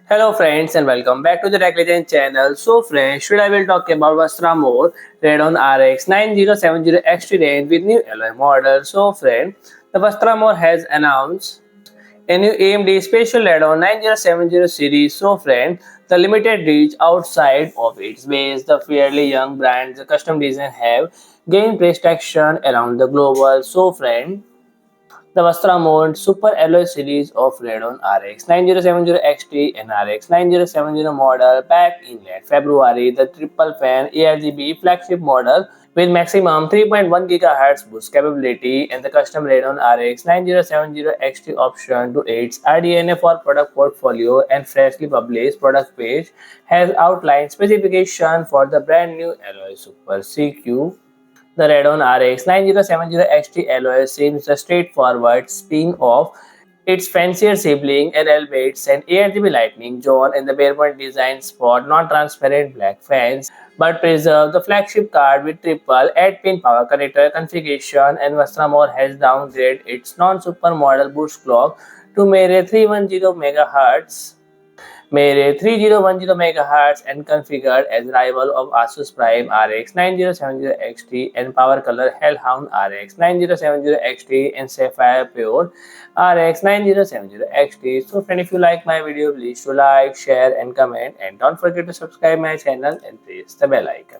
Hello friends and welcome back to the Tech Legend channel. So friends, today I will talk about Vastarmor Radeon RX 9070 XT range with new alloy model. So friend, the Vastarmor has announced a new AMD Special Radeon 9070 series. So friend, the limited reach outside of its base, the fairly young brand, the custom design have gained prestige around the global. So friend, the Vastra Super Alloy series of Radeon RX 9070 XT and RX 9070 model back in late February. The triple fan ARGB flagship model with maximum 3.1 GHz boost capability and the custom Radeon RX 9070 XT option to its RDNA for product portfolio and freshly published product page has outlined specification for the brand new Alloy Super CQ. The Radeon RX 9070 XT alloy seems a straightforward spin-off its fancier sibling and elevates an ARGB lightning zone in the barebone design spot non-transparent black fans but preserve the flagship card with triple 8-pin power connector configuration and Vastamore has downgraded its non-super model boost clock to mere 310 MHz made 3010 MHz and configured as rival of Asus Prime RX 9070 XT and Power Color Hellhound RX 9070 XT and Sapphire Pure RX 9070 XT. So friend, if you like my video, please to like, share and comment and don't forget to subscribe my channel and press the bell icon.